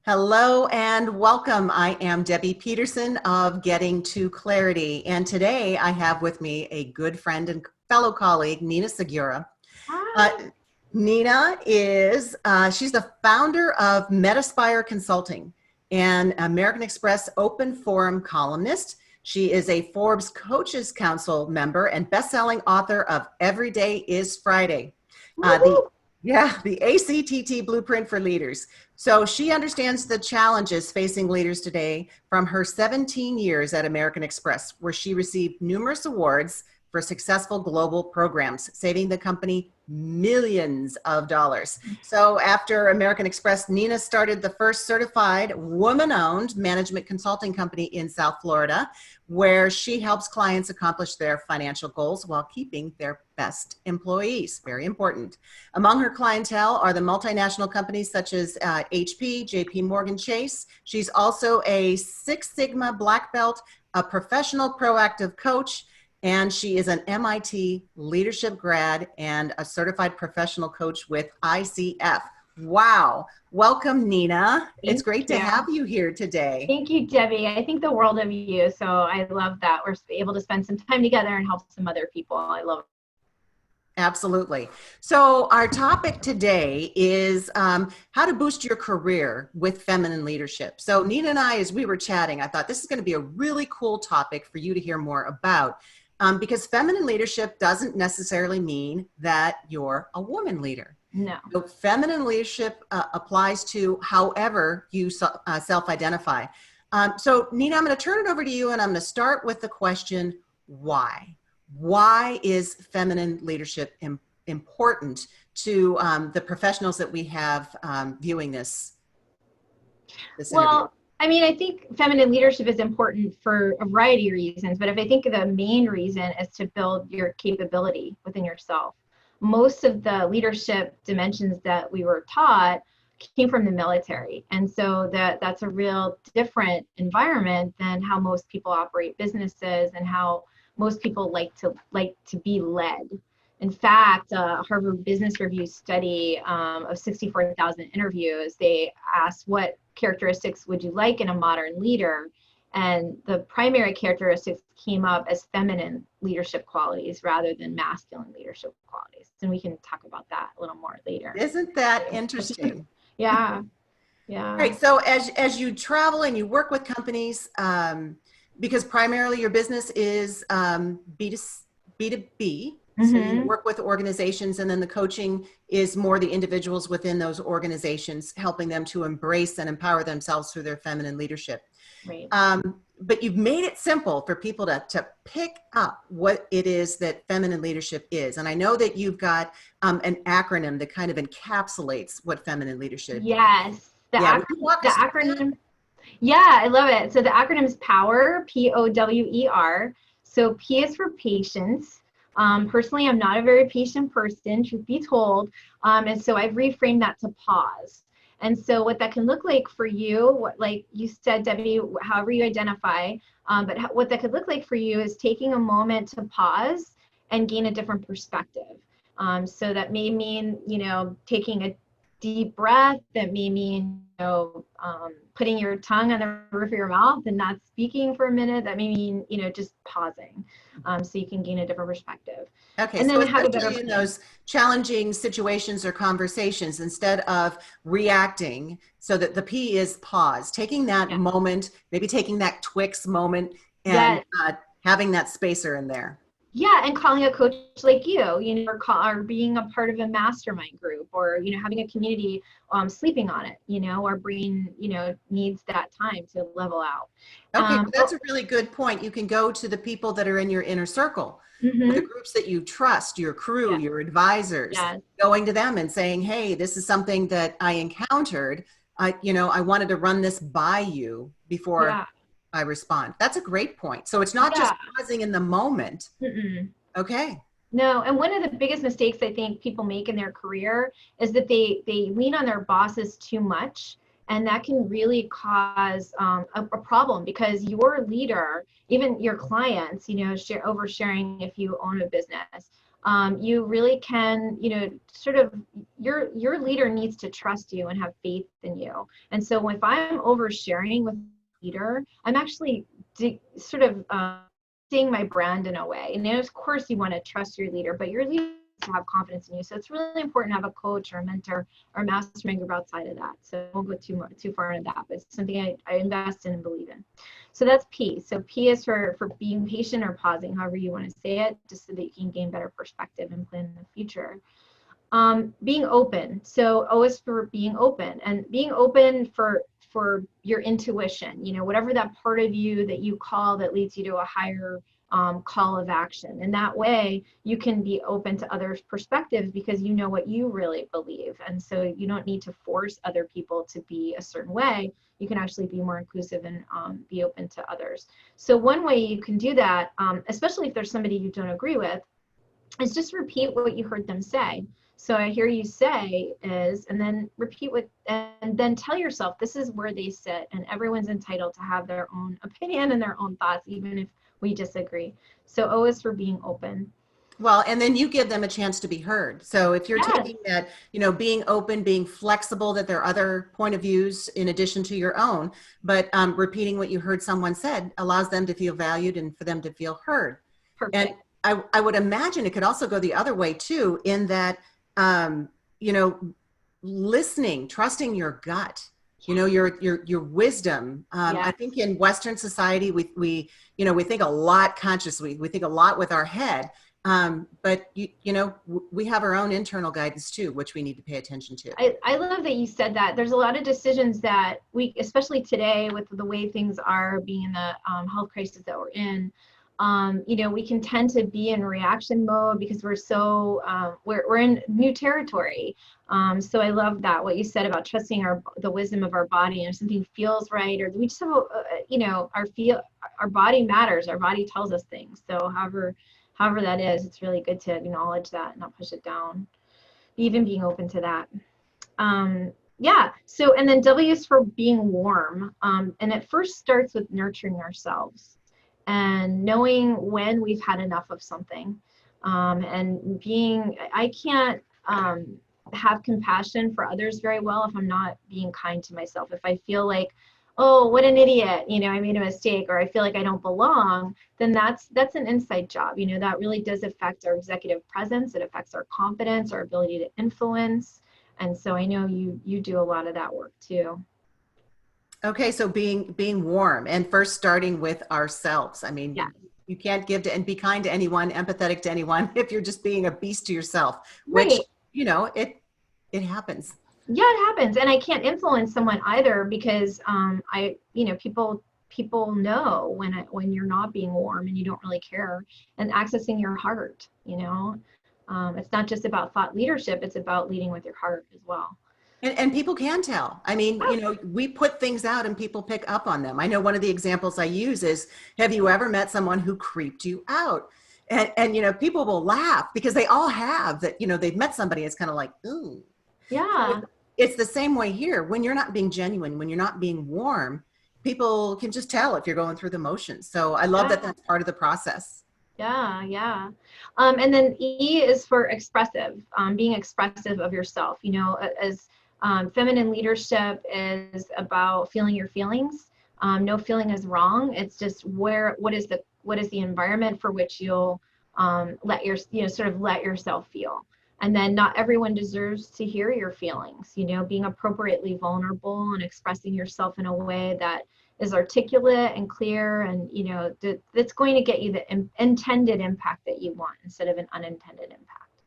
Hello and welcome. I am Debbie Peterson of Getting to Clarity. And today I have with me a good friend and fellow colleague, Nina Segura. Uh, Hi. Nina is, she's the founder of Metaspire Consulting and American Express Open Forum columnist. She is a Forbes Coaches Council member and best-selling author of Every Day is Friday. The ACTT Blueprint for Leaders. So she understands the challenges facing leaders today from her 17 years at American Express, where she received numerous awards for successful global programs, saving the company millions of dollars. So after American Express, Nina started the first certified woman-owned management consulting company in South Florida, where she helps clients accomplish their financial goals while keeping their best employees. Very important. Among her clientele are the multinational companies such as HP, JP Morgan Chase. She's also a Six Sigma black belt, a professional proactive coach, and she is an MIT leadership grad and a certified professional coach with ICF. Wow. Welcome, Nina. It's great to have you here today. Thank you, Debbie. I think the world of you. So I love that we're able to spend some time together and help some other people. I love it. Absolutely. So our topic today is how to boost your career with feminine leadership. So Nina and I, as we were chatting, I thought this is going to be a really cool topic for you to hear more about. Because feminine leadership doesn't necessarily mean that you're a woman leader. No. So feminine leadership applies to however you self-identify. So Nina, I'm going to turn it over to you, and I'm going to start with the question, why? Why is feminine leadership important to the professionals that we have viewing this interview? I mean, I think feminine leadership is important for a variety of reasons, but if I think the main reason is to build your capability within yourself. Most of the leadership dimensions that we were taught came from the military. And so that's a real different environment than how most people operate businesses and how most people like to be led. In fact, Harvard Business Review study of 64,000 interviews, they asked what characteristics would you like in a modern leader? And the primary characteristics came up as feminine leadership qualities rather than masculine leadership qualities. And we can talk about that a little more later. Isn't that interesting? Yeah. All right. So as you travel and you work with companies, because primarily your business is B2B, so you work with organizations, and then the coaching is more the individuals within those organizations, helping them to embrace and empower themselves through their feminine leadership. Right. But you've made it simple for people to pick up what it is that feminine leadership is. And I know that you've got an acronym that kind of encapsulates what feminine leadership is. Yes. The acronym. Yeah, I love it. So the acronym is POWER, POWER. So P is for patience. Personally, I'm not a very patient person, truth be told. And so I've reframed that to pause. And so what that can look like for you, like you said, Debbie, however you identify, but what that could look like for you is taking a moment to pause and gain a different perspective. So that may mean, taking a deep breath. That may mean, putting your tongue on the roof of your mouth and not speaking for a minute. That may mean, just pausing, so you can gain a different perspective. Okay, and so then have a better in those challenging situations or conversations, instead of reacting, so that the P is pause, taking that moment, maybe taking that Twix moment, and having that spacer in there. Yeah, and calling a coach like you, or being a part of a mastermind group, or having a community, sleeping on it. Our brain, needs that time to level out. Okay, that's a really good point. You can go to the people that are in your inner circle, or the groups that you trust, your crew, your advisors, going to them and saying, "Hey, this is something that I encountered. I wanted to run this by you before I respond." That's a great point. So it's not just pausing in the moment. Okay. No, and one of the biggest mistakes I think people make in their career is that they lean on their bosses too much, and that can really cause a problem, because your leader, even your clients, oversharing if you own a business, you really can, sort of, your leader needs to trust you and have faith in you. And so if I'm oversharing with a leader, I'm actually sort of seeing my brand in a way. And of course you want to trust your leader, but your leader needs to have confidence in you. So it's really important to have a coach or a mentor or a mastermind group outside of that. So I won't go too far into that, but it's something I invest in and believe in. So that's P. So P is for being patient or pausing, however you want to say it, just so that you can gain better perspective and plan in the future. Being open. So O is for being open, and being open for your intuition, whatever that part of you that you call that leads you to a higher call of action. And that way you can be open to others' perspectives because you know what you really believe. And so you don't need to force other people to be a certain way. You can actually be more inclusive and be open to others. So one way you can do that, especially if there's somebody you don't agree with, is just repeat what you heard them say. So I hear you say is, and then repeat what, and then tell yourself this is where they sit, and everyone's entitled to have their own opinion and their own thoughts, even if we disagree. So O is for being open. Well, and then you give them a chance to be heard. So if you're Yes, taking that, being open, being flexible, that there are other point of views in addition to your own, but repeating what you heard someone said allows them to feel valued and for them to feel heard. And perfect. I would imagine it could also go the other way too, in that, you know, listening, trusting your gut, your wisdom. I Yes. think in Western society, we think a lot consciously, we think a lot with our head. But we have our own internal guidance too, which we need to pay attention to. I love that you said that. There's a lot of decisions that we, especially today with the way things are being in the health crisis that we're in, we can tend to be in reaction mode because we're so, we're in new territory. So I love that, what you said about trusting the wisdom of our body, and if something feels right, or we just have, our body matters, our body tells us things. So however that is, it's really good to acknowledge that and not push it down, even being open to that. Yeah, so, and then W is for being warm. And it first starts with nurturing ourselves and knowing when we've had enough of something. I can't have compassion for others very well if I'm not being kind to myself. If I feel like, oh, what an idiot, I made a mistake, or I feel like I don't belong, then that's an inside job. That really does affect our executive presence. It affects our confidence, our ability to influence. And so I know you do a lot of that work too. Okay, so being warm and first starting with ourselves. I mean, Yeah, you can't give to and be kind to anyone, empathetic to anyone if you're just being a beast to yourself, which, right. it happens. Yeah, it happens. And I can't influence someone either because people know when you're not being warm and you don't really care, and accessing your heart. It's not just about thought leadership, it's about leading with your heart as well. And people can tell. I mean, Yeah. we put things out and people pick up on them. I know one of the examples I use is, have you ever met someone who creeped you out? And people will laugh because they all have that, they've met somebody. It's kind of like, ooh. So Yeah. it's the same way here. When you're not being genuine, when you're not being warm, people can just tell if you're going through the motions. So I love that Yeah. that's part of the process. Yeah, yeah. And then E is for expressive, being expressive of yourself. As feminine leadership is about feeling your feelings. No feeling is wrong. It's just what is the environment for which you'll sort of let yourself feel. And then not everyone deserves to hear your feelings. Being appropriately vulnerable and expressing yourself in a way that is articulate and clear, and that's going to get you the intended impact that you want instead of an unintended impact.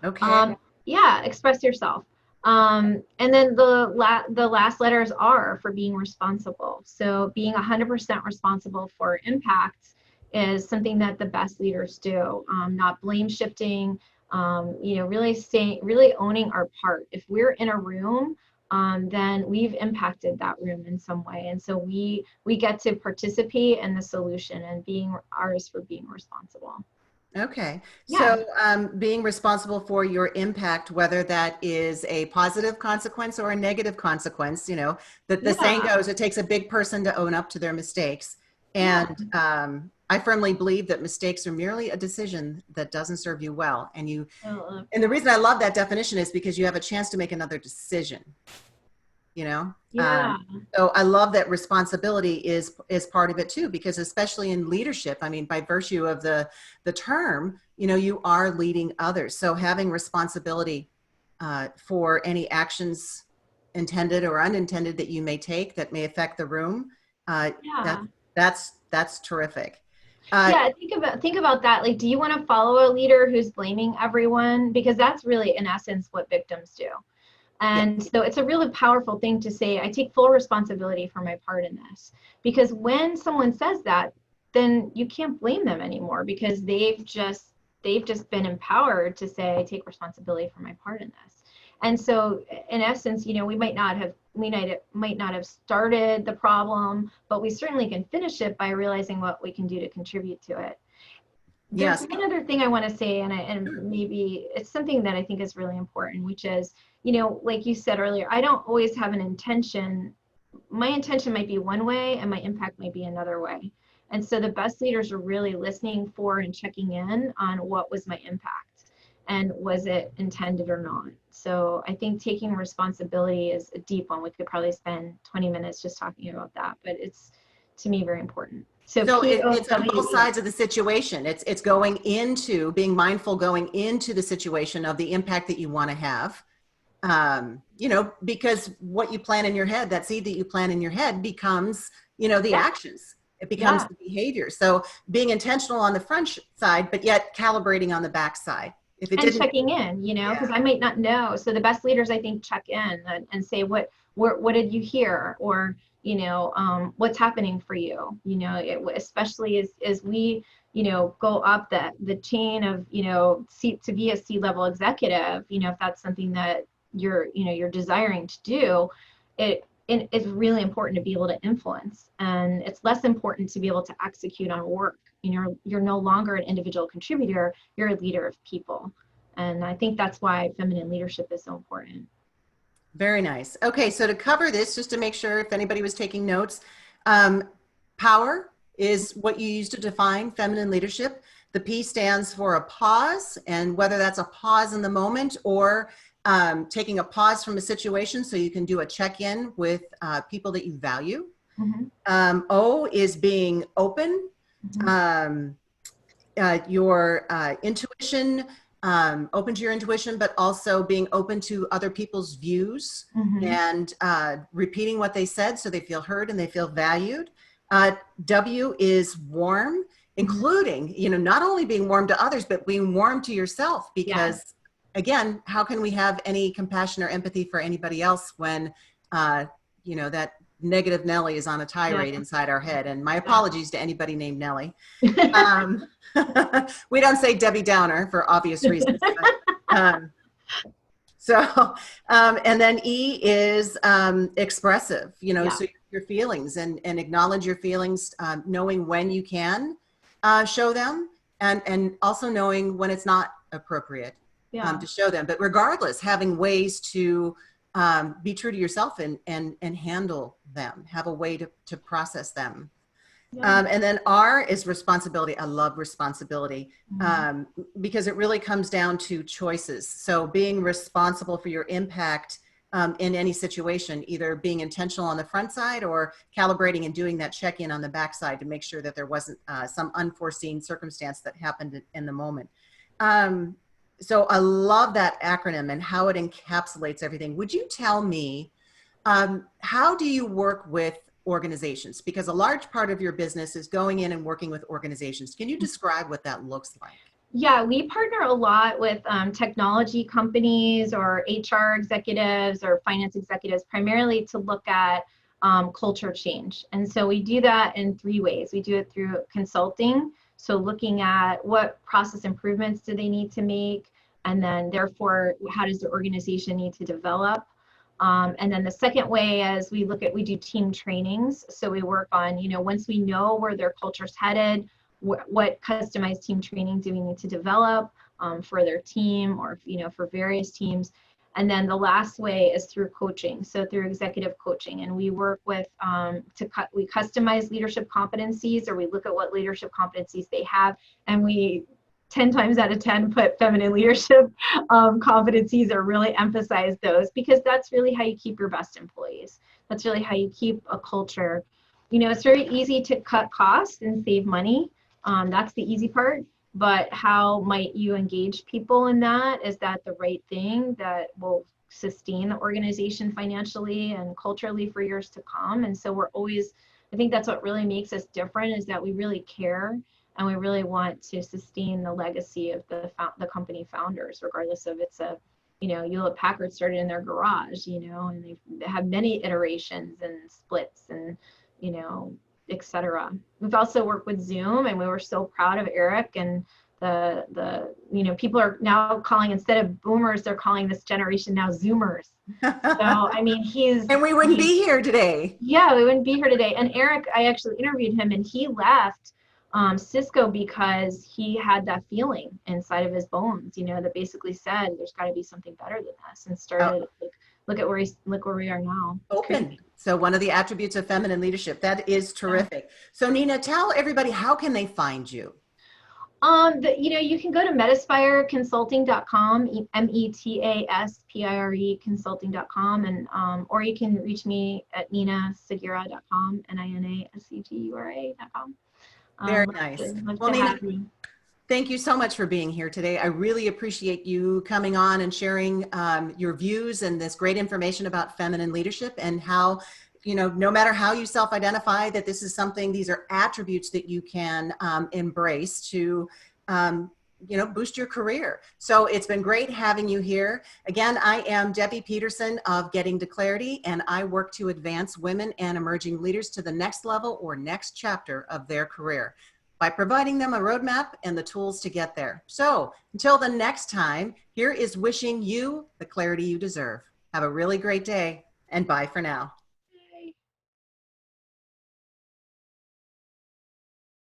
Okay. Yeah, express yourself. And then the last letters are for being responsible. So being 100% responsible for impacts is something that the best leaders do. Not blame shifting. Really owning our part. If we're in a room, then we've impacted that room in some way, and so we get to participate in the solution, and being ours for being responsible. Okay. Yeah, So being responsible for your impact, whether that is a positive consequence or a negative consequence, that the saying yeah, goes, it takes a big person to own up to their mistakes. yeah, And I firmly believe that mistakes are merely a decision that doesn't serve you well. And Oh, and the reason I love that definition is because you have a chance to make another decision, you know? yeah. So I love that responsibility is part of it too, because especially in leadership, I mean, by virtue of the term, you know, you are leading others. So having responsibility for any actions intended or unintended that you may take that may affect the room, Yeah. that's terrific. Uh, Yeah, think about that. Like, do you want to follow a leader who's blaming everyone? Because that's really, in essence, what victims do. yeah, And so it's a really powerful thing to say, I take full responsibility for my part in this. Because when someone says that, then you can't blame them anymore because they've just been empowered to say, I take responsibility for my part in this. And so in essence, you know, we might not have started the problem, but we certainly can finish it by realizing what we can do to contribute to it. There's yes. one other thing I want to say, and maybe it's something that I think is really important, which is, you know, like you said earlier, I don't always have an intention. My intention might be one way and my impact might be another way. And so the best leaders are really listening for and checking in on what was my impact and was it intended or not. So I think taking responsibility is a deep one. We could probably spend 20 minutes just talking about that, but it's, to me, very important. So So it's on both POWE. sides of the situation. It's going into being mindful, going into the situation of the impact that you want to have. You know, because what you plan in your head, that seed that you plant in your head becomes, you know, the Yeah, actions. It becomes yeah. the behavior. So being intentional on the front side, but yet calibrating on the back side. If it And didn't, checking in, you know, yeah, because I might not know. So the best leaders, I think, check in and say, what did you hear? Or, you know, what's happening for you? You know, especially as we, you know, go up the chain of, you know, to be a C-level executive, you know, if that's something that you're desiring to do, it's really important to be able to influence, and it's less important to be able to execute on work. You're no longer an individual contributor, you're a leader of people. And I think that's why feminine leadership is so important. very nice. Okay, so to cover this, just to make sure if anybody was taking notes, um, power is what you use to define feminine leadership. The P stands for a pause, and whether that's a pause in the moment or taking a pause from a situation so you can do a check-in with people that you value. Mm-hmm. O is being open. Mm-hmm. Um, your intuition, open to your intuition, but also being open to other people's views Mm-hmm. and repeating what they said so they feel heard and they feel valued. W is warm, Mm-hmm. including, you know, not only being warm to others, but being warm to yourself, Yeah. because again, how can we have any compassion or empathy for anybody else when, you know, that negative Nelly is on a Yeah. tirade inside our head? And my Exactly. apologies to anybody named Nelly. Um, we don't say Debbie Downer for obvious reasons. But, and then E is expressive, you know, Yeah. so your feelings and acknowledge your feelings, knowing when you can show them and also knowing when it's not appropriate Yeah. to show them. But regardless, having ways to be true to yourself and handle them, have a way to process them. Yeah. And then R is responsibility. I love responsibility Mm-hmm. because it really comes down to choices. So being responsible for your impact in any situation, either being intentional on the front side or calibrating and doing that check-in on the back side to make sure that there wasn't some unforeseen circumstance that happened in the moment. So I love that acronym and how it encapsulates everything. Would you tell me, how do you work with organizations? Because a large part of your business is going in and working with organizations. Can you describe what that looks like? Yeah, we partner a lot with technology companies or HR executives or finance executives, primarily to look at culture change. And so we do that in three ways. We do it through consulting, so looking at what process improvements do they need to make, and then therefore, how does the organization need to develop? And then the second way is we do team trainings. So we work on, once we know where their culture's headed, what customized team training do we need to develop for their team or, for various teams. And then the last way is through coaching, so through executive coaching. And we work with, we customize leadership competencies, or we look at what leadership competencies they have, and we 10 times out of 10 put feminine leadership competencies, or really emphasize those, because that's really how you keep your best employees. That's really how you keep a culture. You know, it's very easy to cut costs and save money. That's the easy part. But how might you engage people in that? Is that the right thing that will sustain the organization financially and culturally for years to come? And so we're always, I think that's what really makes us different, is that we really care, and we really want to sustain the legacy of the company founders, regardless of it's a, you know, Hewlett Packard started in their garage, you know, and they have many iterations and splits and, you know, etc. We've also worked with Zoom, and we were so proud of Eric, and the you know, people are now calling, instead of boomers, they're calling this generation now Zoomers. So I mean, and we wouldn't be here today. Yeah, we wouldn't be here today. And Eric, I actually interviewed him, and he left Cisco because he had that feeling inside of his bones, you know, that basically said there's got to be something better than this, and started look where we are now. Open. So one of the attributes of feminine leadership. That is terrific. Yeah. So Nina, tell everybody, how can they find you? You know, you can go to metaspireconsulting.com, METASPIRE consulting.com, and or you can reach me at ninasegura.com, NINASEGURA.com. Very nice. Well, Nina, thank you so much for being here today. I really appreciate you coming on and sharing your views and this great information about feminine leadership, and how, you know, no matter how you self-identify, that this is something, these are attributes that you can embrace to, you know, boost your career. So it's been great having you here. Again, I am Debbie Peterson of Getting to Clarity, and I work to advance women and emerging leaders to the next level or next chapter of their career by providing them a roadmap and the tools to get there. So until the next time, here is wishing you the clarity you deserve. Have a really great day, and bye for now.